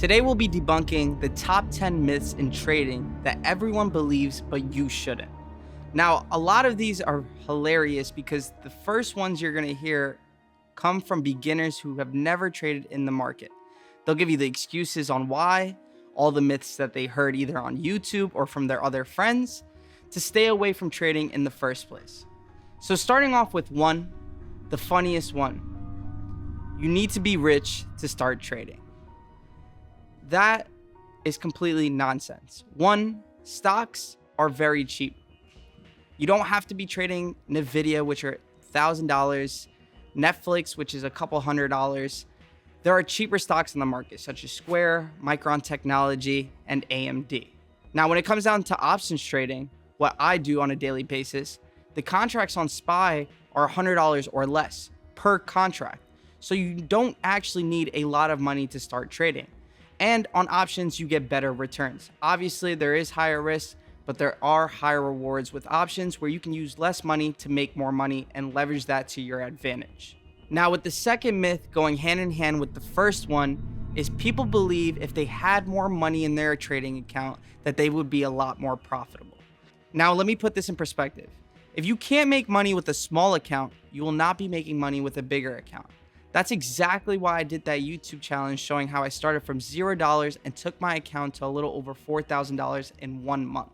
Today we'll be debunking the top 10 myths in trading that everyone believes but you shouldn't. Now, a lot of these are hilarious because the first ones you're going to hear come from beginners who have never traded in the market. They'll give you the excuses on why, all the myths that they heard either on YouTube or from their other friends to stay away from trading in the first place. So starting off with one, the funniest one. You need to be rich to start trading. That is completely nonsense. One, stocks are very cheap. You don't have to be trading Nvidia, which are $1,000, Netflix, which is a couple $100. There are cheaper stocks in the market, such as Square, Micron Technology, and AMD. Now, when it comes down to options trading, what I do on a daily basis, the contracts on SPY are $100 or less per contract. So you don't actually need a lot of money to start trading. And on options, you get better returns. Obviously, there is higher risk, but there are higher rewards with options where you can use less money to make more money and leverage that to your advantage. Now, with the second myth going hand in hand with the first one is people believe if they had more money in their trading account that they would be a lot more profitable. Now, let me put this in perspective. If you can't make money with a small account, you will not be making money with a bigger account. That's exactly why I did that YouTube challenge showing how I started from $0 and took my account to a little over $4,000 in 1 month.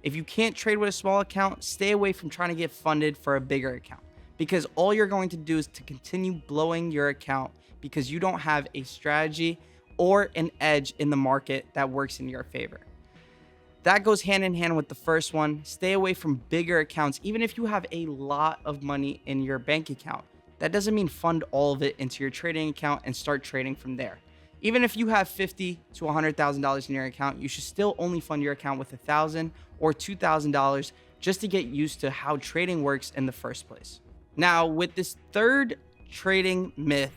If you can't trade with a small account, stay away from trying to get funded for a bigger account because all you're going to do is to continue blowing your account because you don't have a strategy or an edge in the market that works in your favor. That goes hand in hand with the first one. Stay away from bigger accounts, even if you have a lot of money in your bank account. That doesn't mean fund all of it into your trading account and start trading from there. Even if you have $50,000 to $100,000 in your account, you should still only fund your account with $1,000 or $2,000 just to get used to how trading works in the first place. Now, with this third trading myth,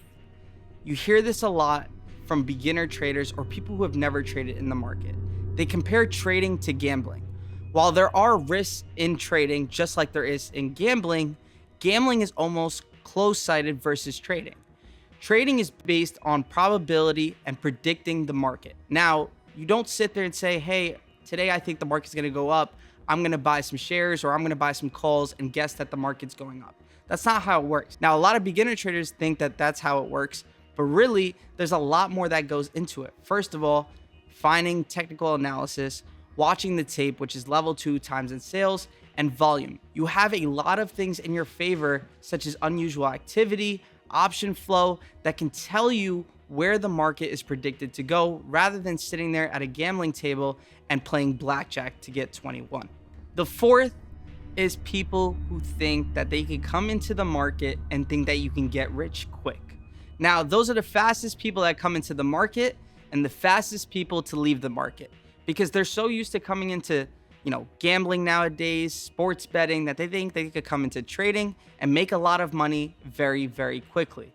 you hear this a lot from beginner traders or people who have never traded in the market. They compare trading to gambling. While there are risks in trading, just like there is in gambling, gambling is almost close-sighted versus trading. Trading is based on probability and predicting the market. Now, you don't sit there and say, hey, today I think the market's going to go up. I'm going to buy some shares or I'm going to buy some calls and guess that the market's going up. That's not how it works. Now, a lot of beginner traders think that that's how it works, but really, there's a lot more that goes into it. First of all, finding technical analysis, watching the tape, which is level 2 times in sales, and volume. You have a lot of things in your favor, such as unusual activity, option flow, that can tell you where the market is predicted to go rather than sitting there at a gambling table and playing blackjack to get 21. The fourth is people who think that they can come into the market and think that you can get rich quick. Now, those are the fastest people that come into the market and the fastest people to leave the market because they're so used to coming into gambling nowadays, sports betting, that they think they could come into trading and make a lot of money very, very quickly.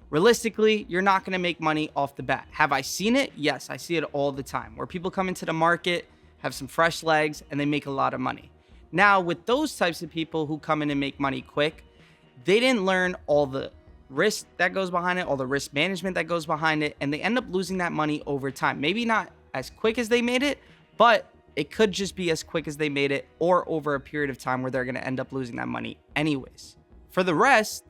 Realistically, you're not going to make money off the bat. Have I seen it? Yes, I see it all the time where people come into the market, have some fresh legs, and they make a lot of money. Now, with those types of people who come in and make money quick, they didn't learn all the risk that goes behind it, all the risk management that goes behind it, and they end up losing that money over time. Maybe not as quick as they made it, but it could just be as quick as they made it or over a period of time where they're going to end up losing that money anyways. For the rest,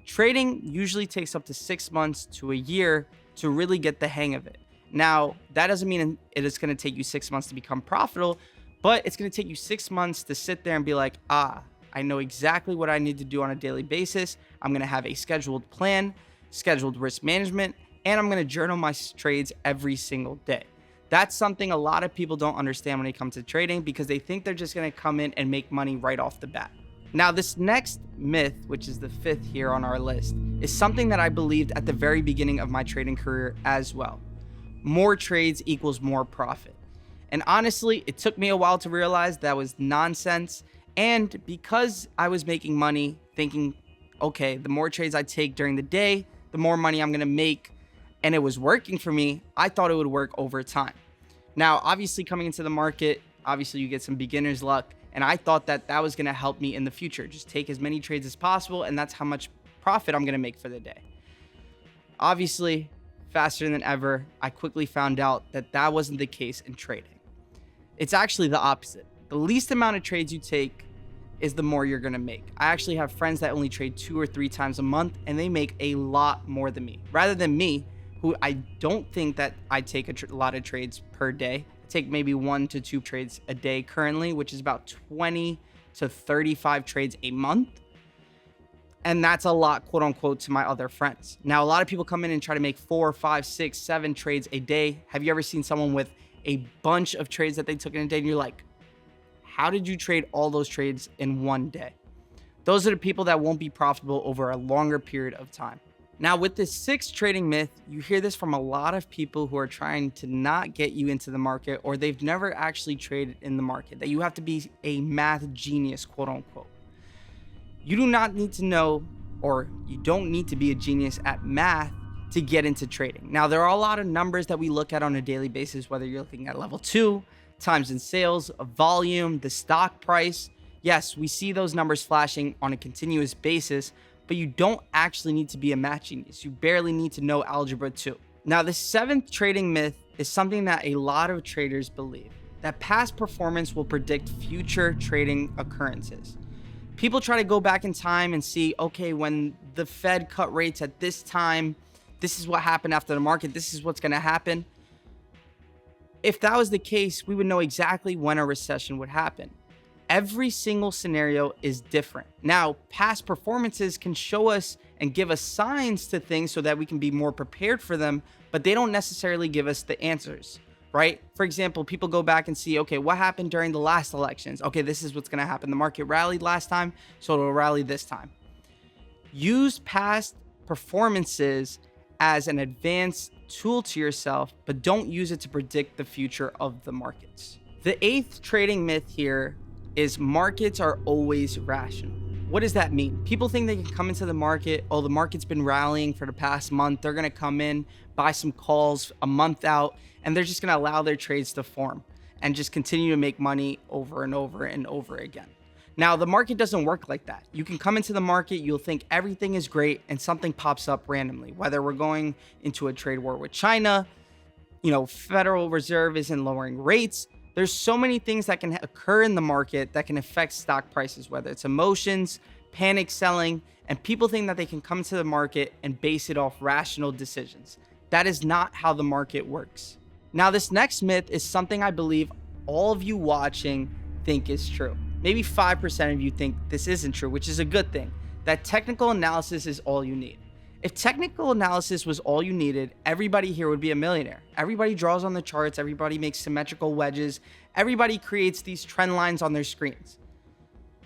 trading usually takes up to 6 months to a year to really get the hang of it. Now, that doesn't mean it is going to take you 6 months to become profitable, but it's going to take you 6 months to sit there and be like, I know exactly what I need to do on a daily basis. I'm going to have a scheduled plan, scheduled risk management, and I'm going to journal my trades every single day. That's something a lot of people don't understand when it comes to trading because they think they're just going to come in and make money right off the bat. Now, this next myth, which is the fifth here on our list, is something that I believed at the very beginning of my trading career as well. More trades equals more profit. And honestly, it took me a while to realize that was nonsense. And because I was making money thinking, okay, the more trades I take during the day, the more money I'm going to make, and it was working for me, I thought it would work over time. Now, obviously coming into the market, obviously you get some beginner's luck, and I thought that that was going to help me in the future. Just take as many trades as possible, and that's how much profit I'm going to make for the day. Obviously, faster than ever, I quickly found out that that wasn't the case in trading. It's actually the opposite. The least amount of trades you take is the more you're going to make. I actually have friends that only trade 2 or 3 times a month, and they make a lot more than me. Rather than me, who I don't think that I take a lot of trades per day. I take maybe 1 to 2 trades a day currently, which is about 20 to 35 trades a month. And that's a lot, quote unquote, to my other friends. Now, a lot of people come in and try to make 4, 5, 6, 7 trades a day. Have you ever seen someone with a bunch of trades that they took in a day and you're like, how did you trade all those trades in one day? Those are the people that won't be profitable over a longer period of time. Now, with this 6 trading myth, you hear this from a lot of people who are trying to not get you into the market, or they've never actually traded in the market, that you have to be a math genius, quote unquote. You do not need to know, or you don't need to be a genius at math to get into trading. Now, there are a lot of numbers that we look at on a daily basis, whether you're looking at level 2, times in sales, volume, the stock price. Yes, we see those numbers flashing on a continuous basis, but you don't actually need to be a math genius. You barely need to know algebra 2. Now, the 7th trading myth is something that a lot of traders believe, that past performance will predict future trading occurrences. People try to go back in time and see, okay, when the Fed cut rates at this time, this is what happened after the market, this is what's going to happen. If that was the case, we would know exactly when a recession would happen. Every single scenario is different. Now, past performances can show us and give us signs to things so that we can be more prepared for them, but they don't necessarily give us the answers, right? For example, people go back and see, okay, what happened during the last elections? Okay, this is what's going to happen. The market rallied last time, so it'll rally this time. Use past performances as an advanced tool to yourself, but don't use it to predict the future of the markets. The 8th trading myth here is markets are always rational. What does that mean? People think they can come into the market, oh, the market's been rallying for the past month. They're going to come in, buy some calls a month out, and they're just going to allow their trades to form and just continue to make money over and over and over again. Now, the market doesn't work like that. You can come into the market, you'll think everything is great, and something pops up randomly, whether we're going into a trade war with China, Federal Reserve isn't lowering rates. There's so many things that can occur in the market that can affect stock prices, whether it's emotions, panic selling, and people think that they can come to the market and base it off rational decisions. That is not how the market works. Now, this next myth is something I believe all of you watching think is true. Maybe 5% of you think this isn't true, which is a good thing, that technical analysis is all you need. If technical analysis was all you needed, everybody here would be a millionaire. Everybody draws on the charts, everybody makes symmetrical wedges, everybody creates these trend lines on their screens.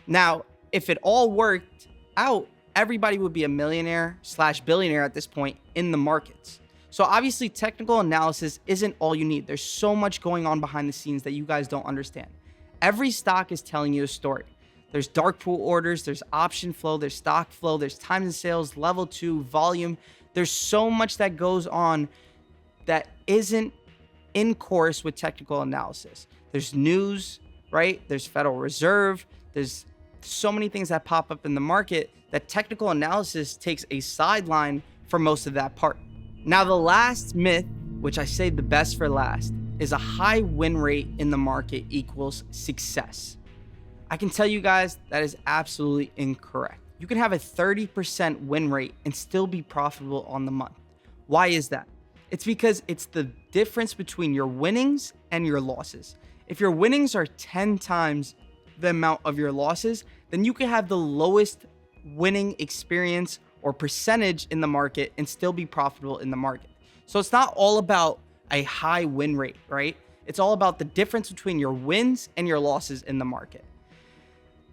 Now, if it all worked out, everybody would be a millionaire / billionaire at this point in the markets. So obviously technical analysis isn't all you need. There's so much going on behind the scenes that you guys don't understand. Every stock is telling you a story. There's dark pool orders, there's option flow, there's stock flow, there's times in sales, level 2, volume. There's so much that goes on that isn't in course with technical analysis. There's news, right? There's Federal Reserve. There's so many things that pop up in the market that technical analysis takes a sideline for most of that part. Now, the last myth, which I saved the best for last, is a high win rate in the market equals success. I can tell you guys that is absolutely incorrect. You can have a 30% win rate and still be profitable on the month. Why is that? It's because it's the difference between your winnings and your losses. If your winnings are 10 times the amount of your losses, then you can have the lowest winning experience or percentage in the market and still be profitable in the market. So it's not all about a high win rate, right? It's all about the difference between your wins and your losses in the market.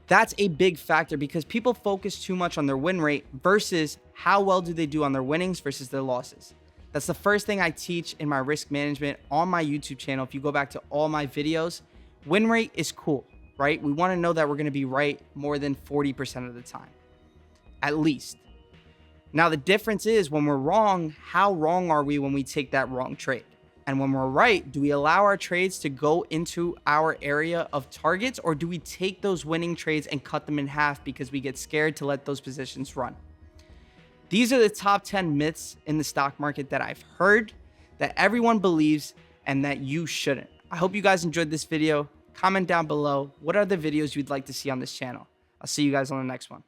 That's a big factor because people focus too much on their win rate versus how well do they do on their winnings versus their losses. That's the first thing I teach in my risk management on my YouTube channel. If you go back to all my videos, win rate is cool, right? We want to know that we're going to be right more than 40% of the time, at least. Now, the difference is when we're wrong, how wrong are we when we take that wrong trade? And when we're right, do we allow our trades to go into our area of targets, or do we take those winning trades and cut them in half because we get scared to let those positions run? These are the top 10 myths in the stock market that I've heard, that everyone believes, and that you shouldn't. I hope you guys enjoyed this video. Comment down below what other videos you'd like to see on this channel. I'll see you guys on the next one.